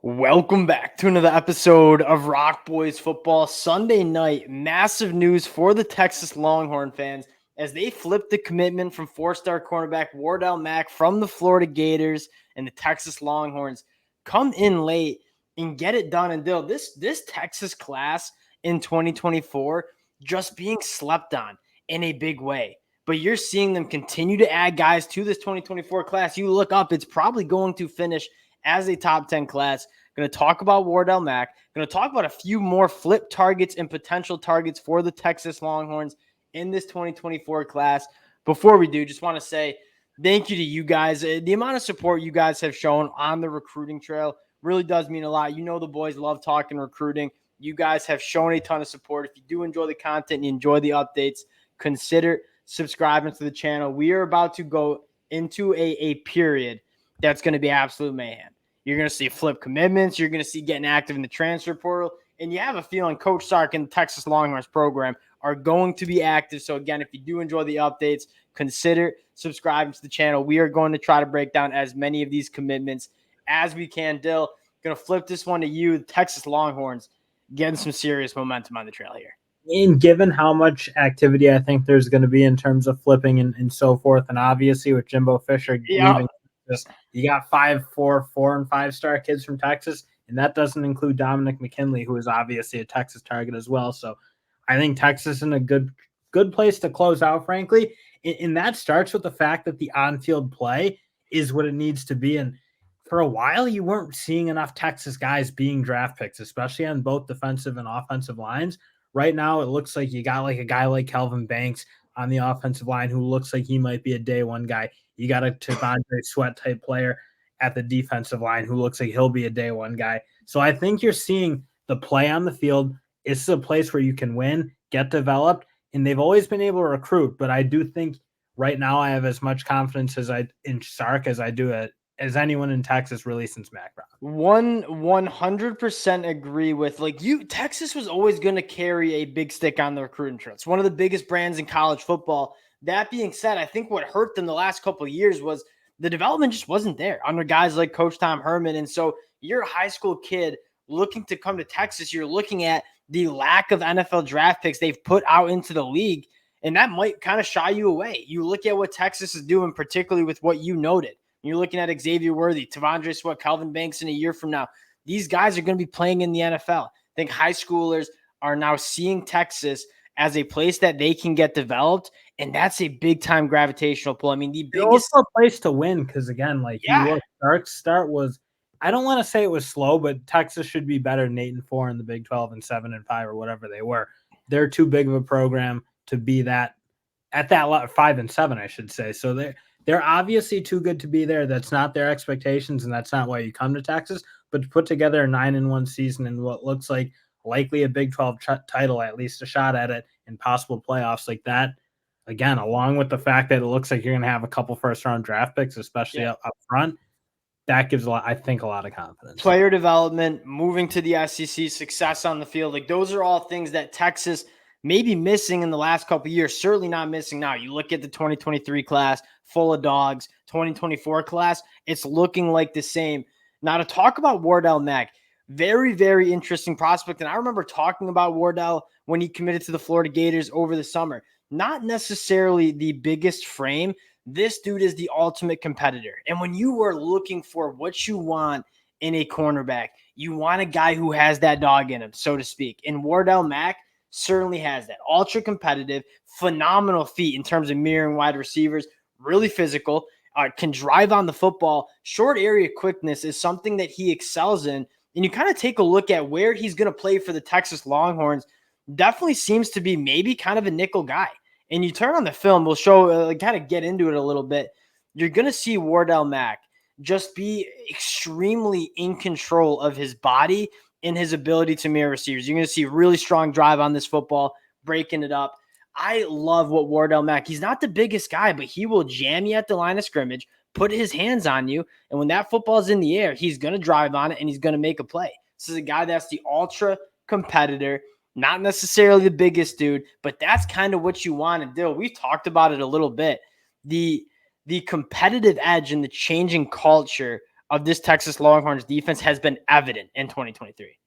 Welcome back to another episode of Rock Boys Football. Sunday night, massive news for the Texas Longhorn fans as they flipped the commitment from four-star cornerback Wardell Mack from the Florida Gators, and the Texas Longhorns come in late and get it done. And Dill, this Texas class in 2024 just being slept on in a big way. But you're seeing them continue to add guys to this 2024 class. You look up, it's probably going to finish as a top 10 class. Going to talk about Wardell Mack. Going to talk about a few more flip targets and potential targets for the Texas Longhorns in this 2024 class. Before we do, just want to say thank you to you guys. The amount of support you guys have shown on the recruiting trail really does mean a lot. You know the boys love talking recruiting. You guys have shown a ton of support. If you do enjoy the content and you enjoy the updates, consider subscribing to the channel. We are about to go into a period that's going to be absolute mayhem. You're going to see flip commitments. You're going to see getting active in the transfer portal. And you have a feeling Coach Sark and the Texas Longhorns program are going to be active. So, again, if you do enjoy the updates, consider subscribing to the channel. We are going to try to break down as many of these commitments as we can. Dill, going to flip this one to you. The Texas Longhorns getting some serious momentum on the trail here. And given how much activity I think there's going to be in terms of flipping and so forth, and obviously with Jimbo Fisher leaving, you got 5, 4, 4, and 5-star kids from Texas, and that doesn't include Dominic McKinley, who is obviously a Texas target as well. So I think Texas is in a good place to close out, frankly. And that starts with the fact that the on-field play is what it needs to be. And for a while, you weren't seeing enough Texas guys being draft picks, especially on both defensive and offensive lines. Right now, it looks like you got like a guy like Kelvin Banks on the offensive line who looks like he might be a day one guy. You got a T'Vondre Sweat type player at the defensive line who looks like he'll be a day one guy. So I think you're seeing the play on the field. It's a place where you can win, get developed, and they've always been able to recruit. But I do think right now I have as much confidence in Sark as I do as anyone in Texas really since Mack Brown. 100% agree with Texas was always going to carry a big stick on the recruiting trail. It's one of the biggest brands in college football. That being said, I think what hurt them the last couple of years was the development just wasn't there under guys like Coach Tom Herman. And so you're a high school kid looking to come to Texas. You're looking at the lack of NFL draft picks they've put out into the league, and that might kind of shy you away. You look at what Texas is doing, particularly with what you noted. You're looking at Xavier Worthy, T'Vondre Sweat, Kelvin Banks in a year from now. These guys are going to be playing in the NFL. I think high schoolers are now seeing Texas as a place that they can get developed, and that's a big-time gravitational pull. I mean, the biggest also a place to win because, again, you look, Sark's start was, I don't want to say it was slow, but Texas should be better than 8-4 in the Big 12 and 7-5 or whatever they were. They're too big of a program to be that at that 5-7, I should say. So they're obviously too good to be there. That's not their expectations, and that's not why you come to Texas. But to put together a 9-1 season and what looks like likely a Big 12 title, at least a shot at it, and possible playoffs like that, again, along with the fact that it looks like you're going to have a couple first-round draft picks, especially up front, that gives a lot of confidence. Player development, moving to the SEC, success on the field, those are all things that Texas may be missing in the last couple of years, certainly not missing now. You look at the 2023 class, full of dogs, 2024 class, it's looking like the same. Now, to talk about Wardell Mack, very, very interesting prospect. And I remember talking about Wardell when he committed to the Florida Gators over the summer. Not necessarily the biggest frame. This dude is the ultimate competitor. And when you were looking for what you want in a cornerback, you want a guy who has that dog in him, so to speak. And Wardell Mack certainly has that. Ultra competitive, phenomenal feet in terms of mirroring wide receivers, really physical, can drive on the football. Short area quickness is something that he excels in. And you kind of take a look at where he's going to play for the Texas Longhorns, definitely seems to be maybe kind of a nickel guy. And you turn on the film, we'll show, kind of get into it a little bit. You're going to see Wardell Mack just be extremely in control of his body and his ability to mirror receivers. You're going to see really strong drive on this football, breaking it up. I love what Wardell Mack, he's not the biggest guy, but he will jam you at the line of scrimmage, put his hands on you, and when that football is in the air, he's going to drive on it and he's going to make a play. This is a guy that's the ultra competitor, not necessarily the biggest dude, but that's kind of what you want to do. We've talked about it a little bit. The competitive edge and the changing culture of this Texas Longhorns defense has been evident in 2023.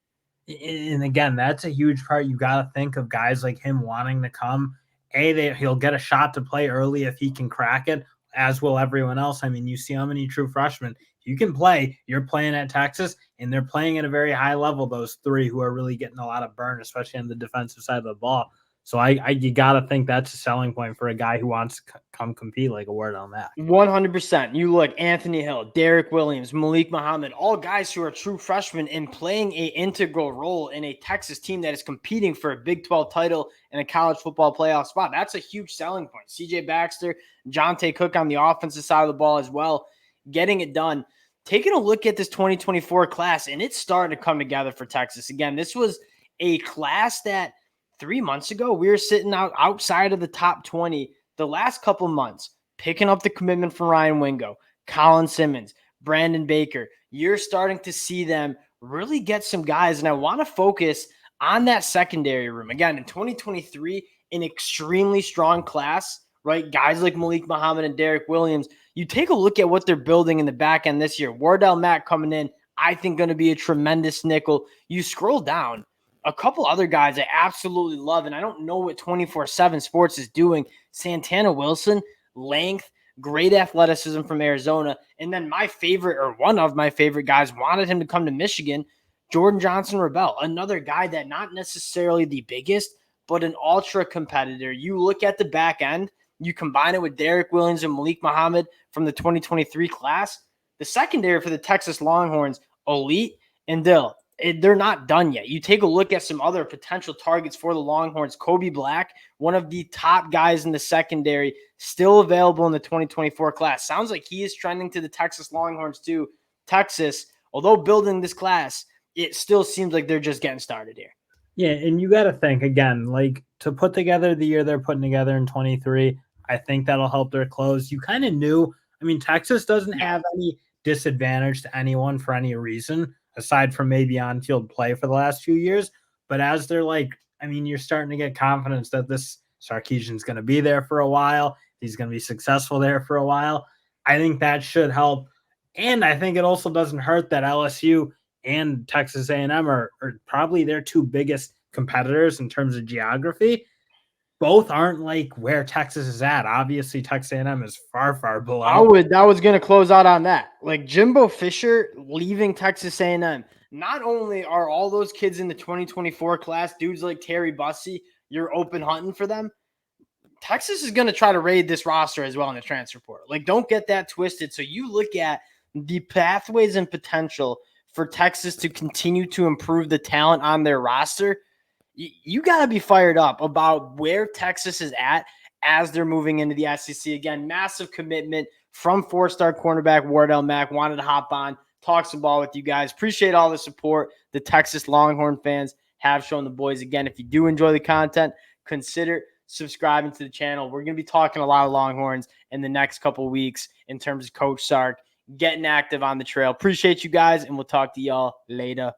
And again, that's a huge part. You got to think of guys like him wanting to come. He'll get a shot to play early if he can crack it, as will everyone else. I mean, you see how many true freshmen you can play. You're playing at Texas, and they're playing at a very high level, those three who are really getting a lot of burn, especially on the defensive side of the ball. So you got to think that's a selling point for a guy who wants to come compete like a Wardell Mack. 100%. You look, Anthony Hill, Derek Williams, Malik Muhammad, all guys who are true freshmen and playing an integral role in a Texas team that is competing for a Big 12 title and a college football playoff spot. That's a huge selling point. CJ Baxter, Jonte Cook on the offensive side of the ball as well, getting it done. Taking a look at this 2024 class, and it's starting to come together for Texas. Again, this was a class that 3 months ago, we were sitting outside of the top 20 the last couple months, picking up the commitment from Ryan Wingo, Colin Simmons, Brandon Baker. You're starting to see them really get some guys, and I want to focus on that secondary room. Again, in 2023, an extremely strong class, right? Guys like Malik Muhammad and Derek Williams. You take a look at what they're building in the back end this year. Wardell Mack coming in, I think going to be a tremendous nickel. You scroll down, a couple other guys I absolutely love, and I don't know what 24/7 Sports is doing. Santana Wilson, length, great athleticism from Arizona. And then my favorite, or one of my favorite guys, wanted him to come to Michigan, Jordan Johnson-Rebel, another guy that not necessarily the biggest, but an ultra competitor. You look at the back end, you combine it with Derek Williams and Malik Muhammad from the 2023 class, the secondary for the Texas Longhorns, elite, and they're not done yet. You take a look at some other potential targets for the Longhorns. Kobe Black, one of the top guys in the secondary, still available in the 2024 class. Sounds like he is trending to the Texas Longhorns too. Texas, although building this class, it still seems like they're just getting started here. Yeah, and you got to think, again, like to put together the year they're putting together in 23, I think that'll help their close. You kind of knew, I mean, Texas doesn't have any disadvantage to anyone for any reason, aside from maybe on-field play for the last few years. But as they're you're starting to get confidence that this Sarkisian's going to be there for a while. He's going to be successful there for a while. I think that should help. And I think it also doesn't hurt that LSU and Texas A&M are probably their two biggest competitors in terms of geography. Both aren't like where Texas is at. Obviously, Texas A&M is far, far below. I was going to close out on that. Like Jimbo Fisher leaving Texas A&M. Not only are all those kids in the 2024 class, dudes like Terry Bussey, you're open hunting for them. Texas is going to try to raid this roster as well in the transfer portal. Like, don't get that twisted. So you look at the pathways and potential for Texas to continue to improve the talent on their roster. You got to be fired up about where Texas is at as they're moving into the SEC. Again, massive commitment from four-star cornerback Wardell Mack. Wanted to hop on, talk some ball with you guys. Appreciate all the support the Texas Longhorn fans have shown the boys. Again, if you do enjoy the content, consider subscribing to the channel. We're going to be talking a lot of Longhorns in the next couple of weeks in terms of Coach Sark getting active on the trail. Appreciate you guys, and we'll talk to y'all later.